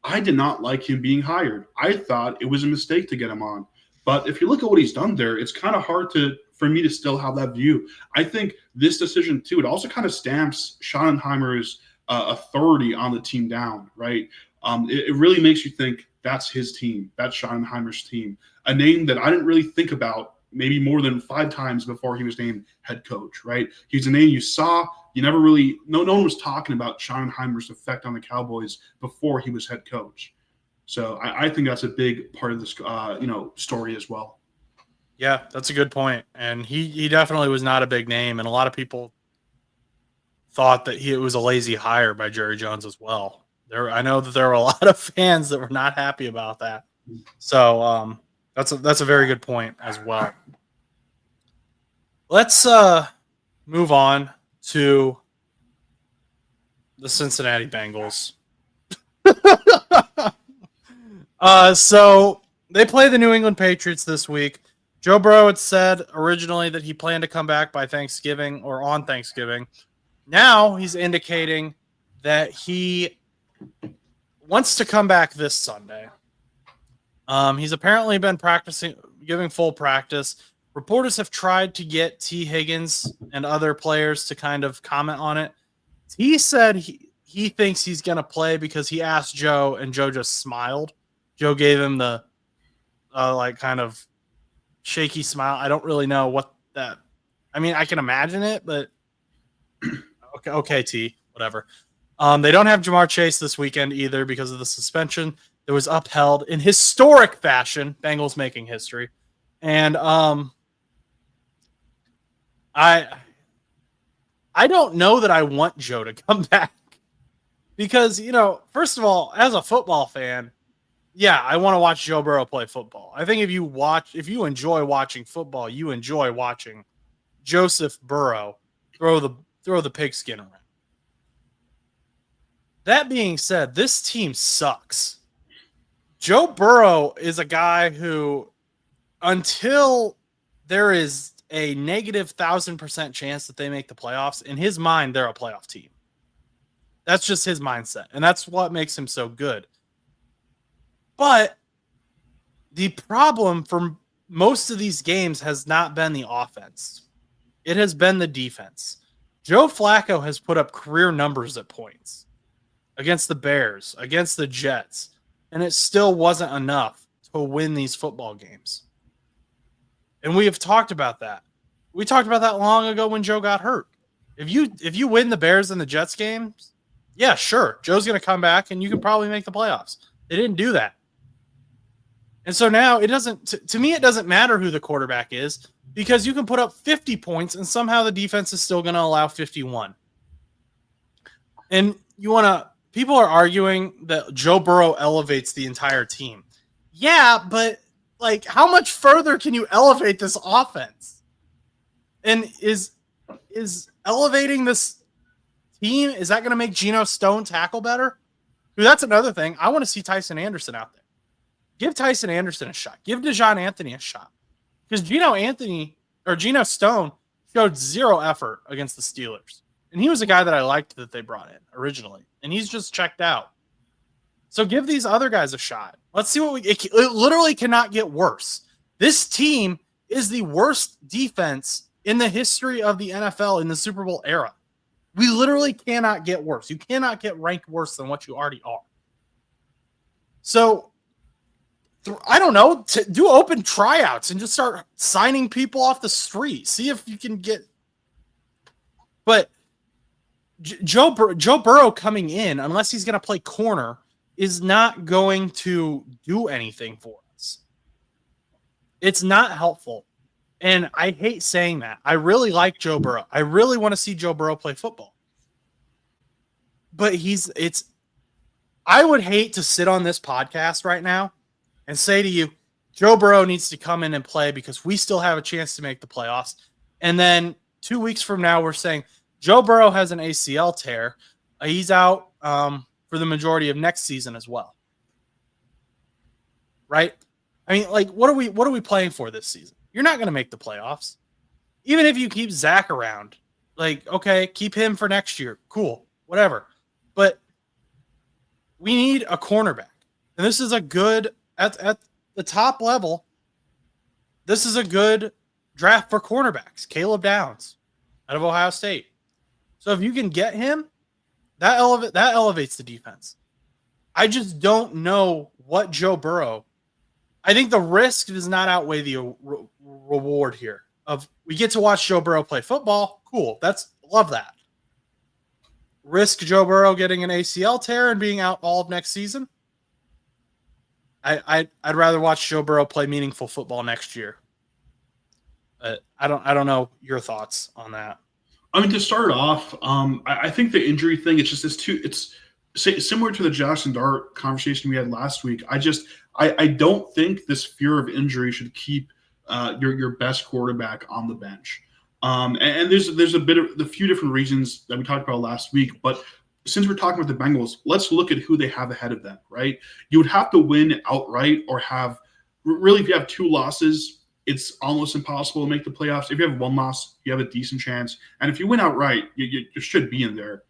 I did not like him being hired. I thought it was a mistake to get him on. But if you look at what he's done there, it's kind of hard for me to still have that view. I think this decision too, it also kind of stamps Schottenheimer's authority on the team down, right? It really makes you think that's his team, that's Schottenheimer's team, a name that I didn't really think about maybe more than 5 times before he was named head coach, right? He's a name you saw. You never really, no one was talking about Schottenheimer's effect on the Cowboys before he was head coach. So I think that's a big part of this, story as well. Yeah, that's a good point. And he definitely was not a big name. And a lot of people thought that it was a lazy hire by Jerry Jones as well. I know that there were a lot of fans that were not happy about that. So that's a very good point as well. Let's move on to the Cincinnati Bengals. So they play the New England Patriots this week. Joe Burrow had said originally that he planned to come back by Thanksgiving or on Thanksgiving. Now he's indicating that he wants to come back this Sunday. He's apparently been practicing, giving full practice. Reporters have tried to get T. Higgins and other players to kind of comment on it. He said he thinks he's going to play because he asked Joe, and Joe just smiled. Joe gave him the kind of shaky smile. I don't really know what that. I mean, I can imagine it, but okay, T, whatever. They don't have Jamar Chase this weekend either because of the suspension that was upheld in historic fashion. Bengals making history, and I don't know that I want Joe to come back because, first of all, as a football fan, yeah, I want to watch Joe Burrow play football. I think if you enjoy watching football, you enjoy watching Joseph Burrow throw the pigskin around. That being said, this team sucks. Joe Burrow is a guy who, until there is a negative 1,000% chance that they make the playoffs, in his mind, they're a playoff team. That's just his mindset, and that's what makes him so good. But the problem for most of these games has not been the offense. It has been the defense. Joe Flacco has put up career numbers at points against the Bears, against the Jets, and it still wasn't enough to win these football games. And we have talked about that. We talked about that long ago when Joe got hurt. If you win the Bears and the Jets games, yeah, sure, Joe's going to come back and you can probably make the playoffs. They didn't do that. And so now it doesn't, to me, it doesn't matter who the quarterback is because you can put up 50 points and somehow the defense is still going to allow 51. And people are arguing that Joe Burrow elevates the entire team. Yeah, but like how much further can you elevate this offense? And is elevating this team, is that going to make Geno Stone tackle better? Dude, that's another thing. I want to see Tyson Anderson out there. Give Tyson Anderson a shot. Give DeJohn Anthony a shot. Because Geno Stone showed zero effort against the Steelers. And he was a guy that I liked that they brought in originally. And he's just checked out. So give these other guys a shot. Let's see it literally cannot get worse. This team is the worst defense in the history of the NFL in the Super Bowl era. We literally cannot get worse. You cannot get ranked worse than what you already are. So, I don't know, do open tryouts and just start signing people off the street. See if you can get. But Joe Burrow coming in, unless he's going to play corner, is not going to do anything for us. It's not helpful. And I hate saying that. I really like Joe Burrow. I really want to see Joe Burrow play football. But I would hate to sit on this podcast right now and say to you, Joe Burrow needs to come in and play because we still have a chance to make the playoffs. And then 2 weeks from now, we're saying Joe Burrow has an ACL tear. He's out for the majority of next season as well. Right? I mean, like, what are we playing for this season? You're not going to make the playoffs. Even if you keep Zach around, like, okay, keep him for next year. Cool, whatever. But we need a cornerback. And this is a good, at the top level, this is a good draft for cornerbacks. Caleb Downs out of Ohio State. So if you can get him, that elevates the defense. I just don't know what Joe Burrow. I think the risk does not outweigh the reward here. Of we get to watch Joe Burrow play football. Cool. Love that. Risk Joe Burrow getting an ACL tear and being out all of next season. I'd rather watch Joe Burrow play meaningful football next year. I don't know your thoughts on that. I mean, to start off, I think the injury thing, it's similar to the Jackson Dart conversation we had last week. I don't think this fear of injury should keep your best quarterback on the bench. And there's a few different reasons that we talked about last week, but since we're talking about the Bengals, let's look at who they have ahead of them, right? You would have to win outright or if you have 2 losses, it's almost impossible to make the playoffs. If you have 1 loss, you have a decent chance. And if you win outright, you should be in there.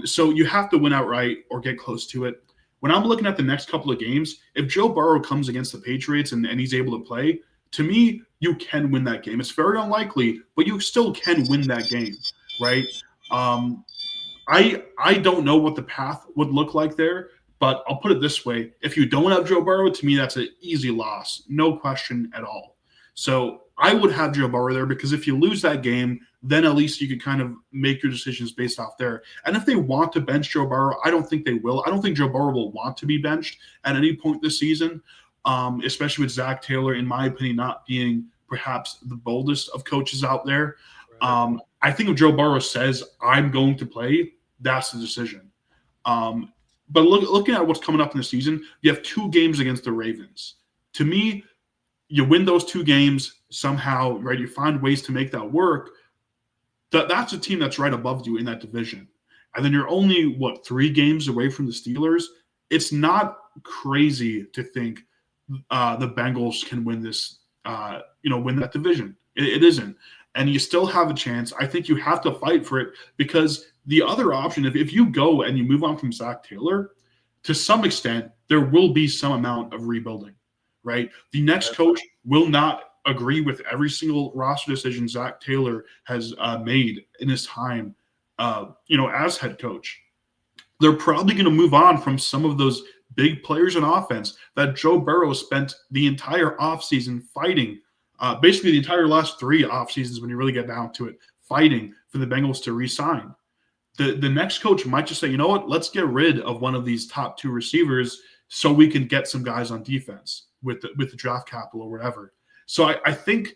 So you have to win outright or get close to it. When I'm looking at the next couple of games, if Joe Burrow comes against the Patriots and he's able to play, to me, you can win that game. It's very unlikely, but you still can win that game, right? I don't know what the path would look like there, but I'll put it this way. If you don't have Joe Burrow, to me, that's an easy loss. No question at all. So I would have Joe Burrow there because if you lose that game, then at least you could kind of make your decisions based off there. And if they want to bench Joe Burrow, I don't think they will. I don't think Joe Burrow will want to be benched at any point this season, especially with Zach Taylor, in my opinion, not being perhaps the boldest of coaches out there. Right. I think if Joe Burrow says, I'm going to play, that's the decision. But looking at what's coming up in the season, you have 2 games against the Ravens. To me, you win those 2 games somehow, right? You find ways to make that work. That's a team that's right above you in that division. And then you're only, 3 games away from the Steelers? It's not crazy to think the Bengals can win this, win that division. It isn't. And you still have a chance. I think you have to fight for it because the other option, if you go and you move on from Zach Taylor, to some extent, there will be some amount of rebuilding, right? The next coach will not agree with every single roster decision Zach Taylor has made in his time, as head coach. They're probably going to move on from some of those big players in offense that Joe Burrow spent the entire offseason fighting basically the entire last 3 off seasons when you really get down to it, fighting for the Bengals to re-sign. The next coach might just say, you know what, let's get rid of one of these top 2 receivers so we can get some guys on defense with the draft capital or whatever. So I think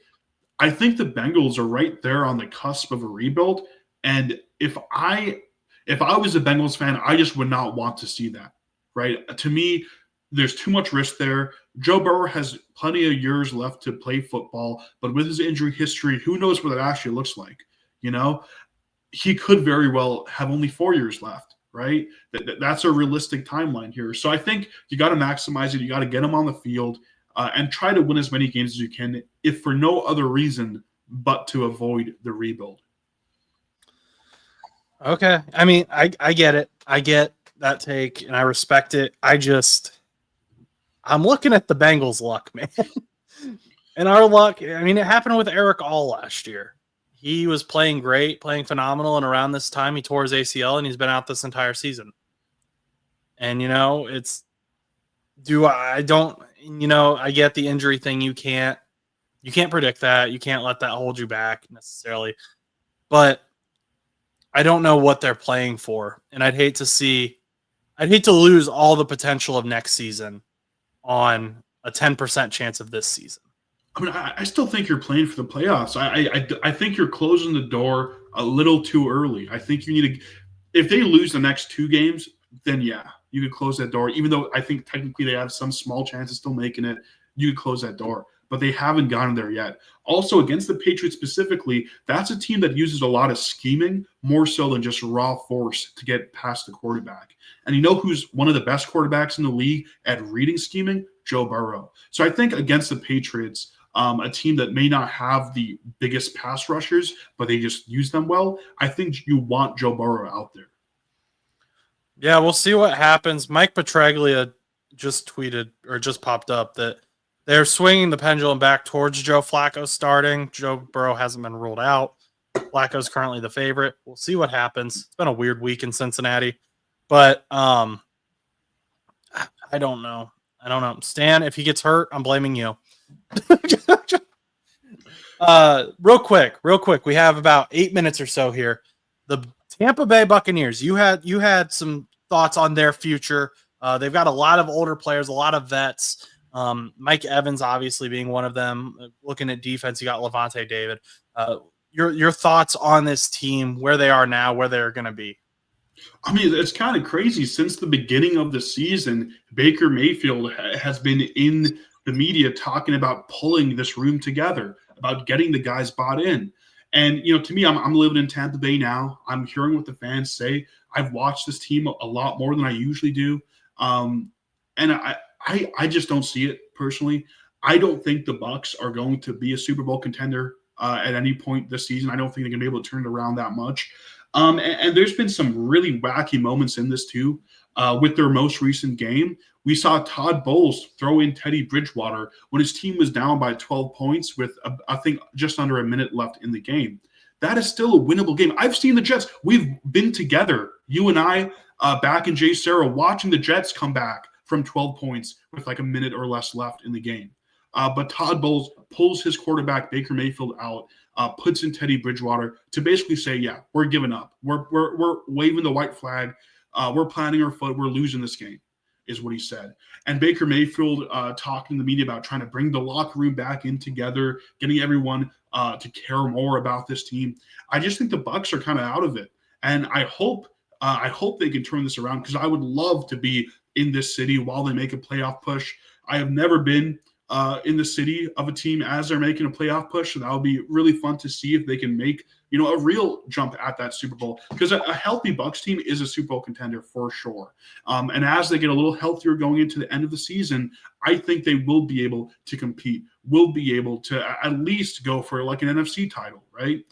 the Bengals are right there on the cusp of a rebuild. And if I was a Bengals fan, I just would not want to see that, right? To me, there's too much risk there. Joe Burrow has plenty of years left to play football, but with his injury history, who knows what it actually looks like? You know, he could very well have only 4 years left, right? That's a realistic timeline here. So I think you got to maximize it. You got to get him on the field and try to win as many games as you can, if for no other reason but to avoid the rebuild. Okay. I mean, I get it. I get that take, and I respect it. I'm looking at the Bengals' luck, man. And our luck, I mean, it happened with Eric All last year. He was playing great, playing phenomenal, and around this time he tore his ACL, and he's been out this entire season. And, you know, I get the injury thing. You can't predict that. You can't let that hold you back necessarily. But I don't know what they're playing for, and I'd hate to lose all the potential of next season on a 10% chance of this season. I mean, I still think you're playing for the playoffs. I think you're closing the door a little too early. I think you need to – if they lose the next 2 games, then yeah, you could close that door. Even though I think technically they have some small chance of still making it, you could close that door. But they haven't gotten there yet. Also, against the Patriots specifically, that's a team that uses a lot of scheming more so than just raw force to get past the quarterback. And you know who's one of the best quarterbacks in the league at reading scheming? Joe Burrow. So I think against the Patriots, a team that may not have the biggest pass rushers, but they just use them well, I think you want Joe Burrow out there. Yeah, we'll see what happens. Mike Petraglia just tweeted or just popped up that they're swinging the pendulum back towards Joe Flacco starting. Joe Burrow hasn't been ruled out. Flacco's currently the favorite. We'll see what happens. It's been a weird week in Cincinnati, but I don't know. Stan, if he gets hurt, I'm blaming you. Real quick. We have about 8 minutes or so here. The Tampa Bay Buccaneers. You had some thoughts on their future. They've got a lot of older players, a lot of vets. Mike Evans obviously being one of them. Looking at defense, you got Levante David. Your thoughts on this team, where they are now, where they're going to be? I mean, it's kind of crazy. Since the beginning of the season, Baker Mayfield has been in the media talking about pulling this room together, about getting the guys bought in. And, you know, to me, I'm living in Tampa Bay now. I'm hearing what the fans say. I've watched this team a lot more than I usually do. And I just don't see it personally. I don't think the Bucs are going to be a Super Bowl contender at any point this season. I don't think they're going to be able to turn it around that much. And there's been some really wacky moments in this too. With their most recent game, we saw Todd Bowles throw in Teddy Bridgewater when his team was down by 12 points with, I think, just under a minute left in the game. That is still a winnable game. I've seen the Jets. We've been together, you and I, back in Jay Sarah, watching the Jets come back from 12 points with like a minute or less left in the game. But Todd Bowles pulls his quarterback, Baker Mayfield, out, puts in Teddy Bridgewater to basically say, yeah, we're giving up. We're waving the white flag. We're planting our foot. We're losing this game, is what he said. And Baker Mayfield talking to the media about trying to bring the locker room back in together, getting everyone to care more about this team. I just think the Bucs are kind of out of it. And I hope they can turn this around, because I would love to be in this city while they make a playoff push. I have never been in the city of a team as they're making a playoff push. So that would be really fun to see if they can make, you know, a real jump at that Super Bowl, because a healthy Bucs team is a Super Bowl contender for sure. And as they get a little healthier going into the end of the season, I think they will be able to compete, will be able to at least go for like an NFC title, right?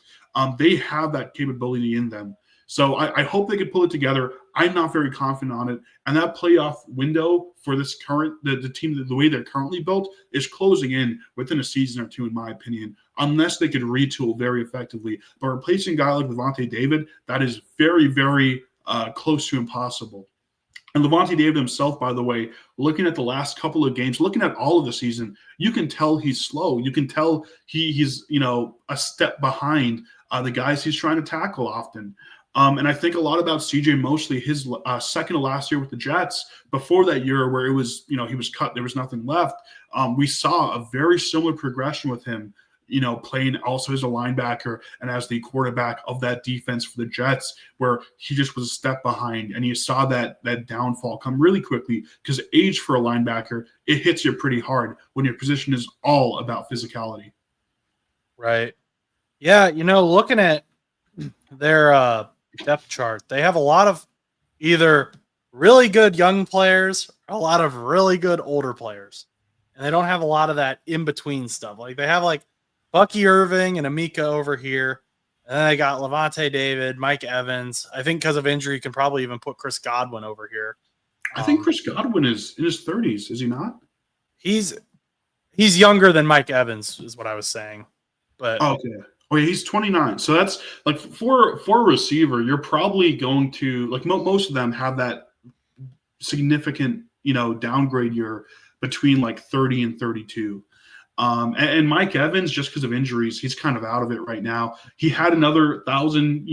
They have that capability in them. So I hope they can pull it together. I'm not very confident on it. And that playoff window for this current, the team, the way they're currently built, is closing in within a season or two, in my opinion, unless they could retool very effectively. But replacing a guy like Levante David, that is very, very close to impossible. And Levante David himself, by the way, looking at the last couple of games, looking at all of the season, you can tell he's slow. You can tell he's a step behind the guys he's trying to tackle often. And I think a lot about CJ Mosley, his second to last year with the Jets. Before that year, where it was he was cut, there was nothing left. We saw a very similar progression with him. Playing also as a linebacker and as the quarterback of that defense for the Jets, where he just was a step behind, and you saw that downfall come really quickly because age for a linebacker, it hits you pretty hard when your position is all about physicality. Right. Yeah, looking at their depth chart, they have a lot of either really good young players or a lot of really good older players, and they don't have a lot of that in between stuff. Like they have Bucky Irving and Amika over here. And then they got Levante David, Mike Evans. I think because of injury, you can probably even put Chris Godwin over here. I think Chris Godwin is in his 30s. Is he not? He's younger than Mike Evans, is what I was saying. But okay. Oh, yeah, he's 29. So that's for a receiver, you're probably going to most of them have that significant downgrade year between 30 and 32. And Mike Evans, just because of injuries, he's kind of out of it right now. He had another 1,000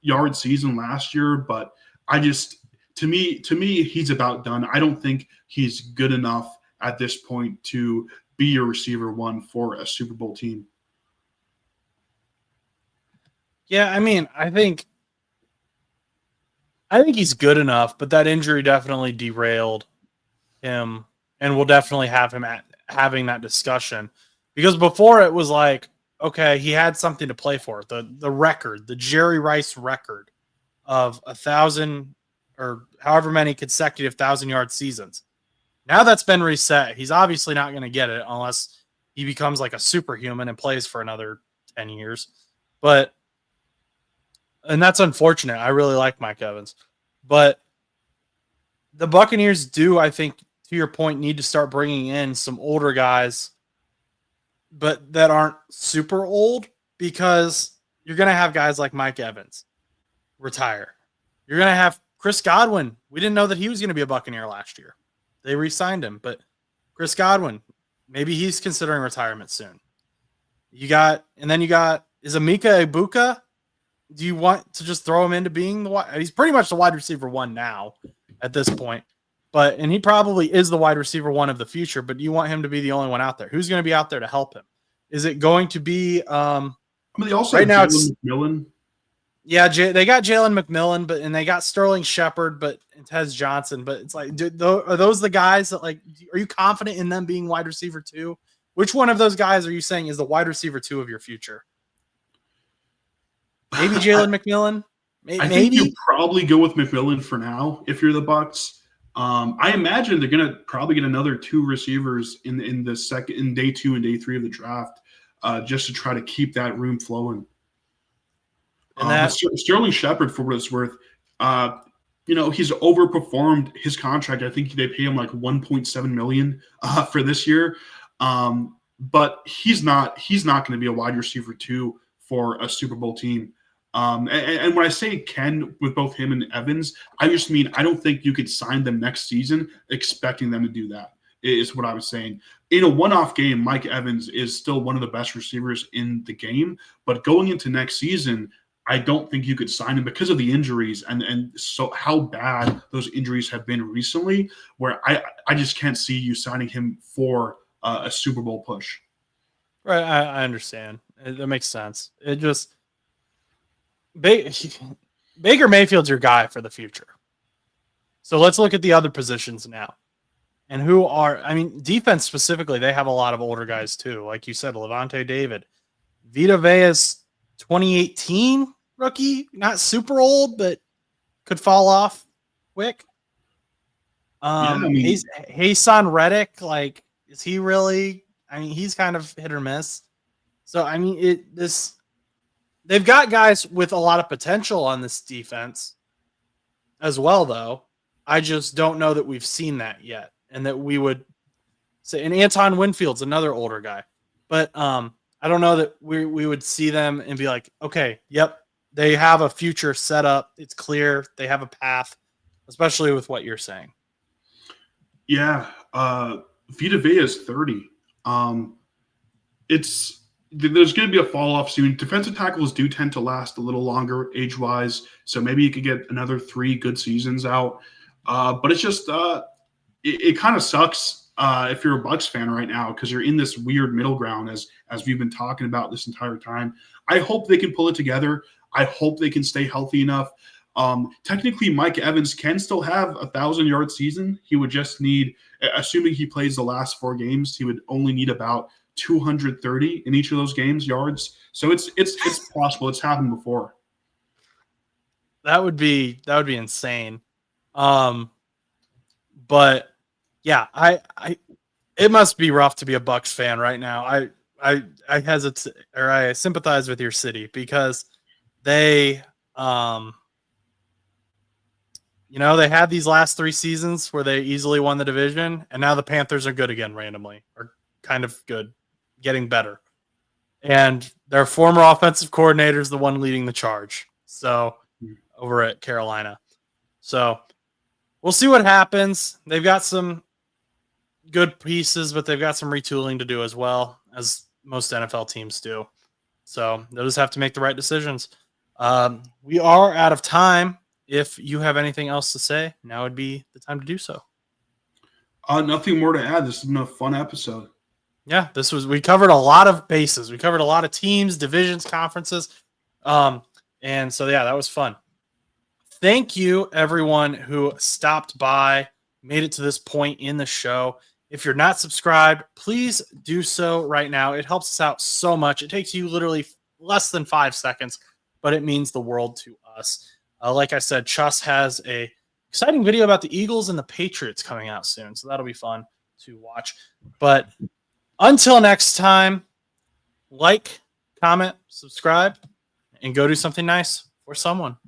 yard season last year, but to me, he's about done. I don't think he's good enough at this point to be your receiver one for a Super Bowl team. Yeah, I think he's good enough, but that injury definitely derailed him, and we'll definitely have him having that discussion, because before it was okay, he had something to play for, the record, the Jerry Rice record of 1,000 or however many consecutive 1,000-yard seasons. Now that's been reset. He's obviously not going to get it unless he becomes a superhuman and plays for another 10 years. And that's unfortunate. I really like Mike Evans, but the Buccaneers do, I think, to your point, need to start bringing in some older guys, but that aren't super old, because you're going to have guys like Mike Evans retire. You're going to have Chris Godwin. We didn't know that he was going to be a Buccaneer last year. They re-signed him, but Chris Godwin, maybe he's considering retirement soon. Is Amika Ibuka? Do you want to just throw him into being he's pretty much the wide receiver one now at this point. And he probably is the wide receiver one of the future, but do you want him to be the only one out there? Who's going to be out there to help him? Is it going to be they also right have now Jalen McMillan. Yeah, they got Jalen McMillan, and they got Sterling Shepard, and Tez Johnson, but it's are those the guys that are you confident in them being wide receiver two? Which one of those guys are you saying is the wide receiver two of your future? Maybe Jalen McMillan. I think you probably go with McMillan for now if you're the Bucs. I imagine they're gonna probably get another two receivers in day 2 and day 3 of the draft, just to try to keep that room flowing. And Sterling Shepard, for what it's worth, he's overperformed his contract. I think they pay him $1.7 million for this year, but he's not going to be a wide receiver two for a Super Bowl team. And when I say can with both him and Evans, I just mean I don't think you could sign them next season expecting them to do that, is what I was saying. In a one-off game, Mike Evans is still one of the best receivers in the game, but going into next season, I don't think you could sign him because of the injuries and so how bad those injuries have been recently, where I just can't see you signing him for a Super Bowl push. Right, I understand. That makes sense. It just Baker Mayfield's your guy for the future. So let's look at the other positions now. And defense specifically, they have a lot of older guys too. Like you said, Levante David. Vita Vea's 2018 rookie, not super old, but could fall off quick. Hassan Reddick, is he really? He's kind of hit or miss. So they've got guys with a lot of potential on this defense as well, though. I just don't know that we've seen that yet, and that we would say. And Anton Winfield's another older guy, but I don't know that we would see them and be like, okay, yep, they have a future set up. It's clear they have a path. especially with what you're saying. Yeah, Vita Vea is 30. There's going to be a fall off soon. Defensive tackles do tend to last a little longer age wise, so maybe you could get another 3 good seasons out. But it's just it kind of sucks if you're a Bucs fan right now because you're in this weird middle ground as we've been talking about this entire time. I hope they can pull it together. I hope they can stay healthy enough. Technically, Mike Evans can still have a 1,000-yard season. He would just need, assuming he plays the last 4 games, he would only need about 230 in each of those games yards. So it's possible. It's happened before. That would be insane. But yeah, it must be rough to be a Bucs fan right now. I hesitate, or I sympathize with your city because they they had these last 3 seasons where they easily won the division, and now the Panthers are good again randomly, or kind of good, getting better. And their former offensive coordinator is the one leading the charge. So over at Carolina. So we'll see what happens. They've got some good pieces, but they've got some retooling to do as well, as most NFL teams do. So they'll just have to make the right decisions. We are out of time. If you have anything else to say, now would be the time to do so. Nothing more to add. This has been a fun episode. Yeah, we covered a lot of bases. We covered a lot of teams, divisions, conferences. And so, yeah, that was fun. Thank you, everyone who stopped by, made it to this point in the show. If you're not subscribed, please do so right now. It helps us out so much. It takes you literally less than 5 seconds, but it means the world to us. Like I said, Chus has a exciting video about the Eagles and the Patriots coming out soon, so that'll be fun to watch. But until next time, like, comment, subscribe, and go do something nice for someone.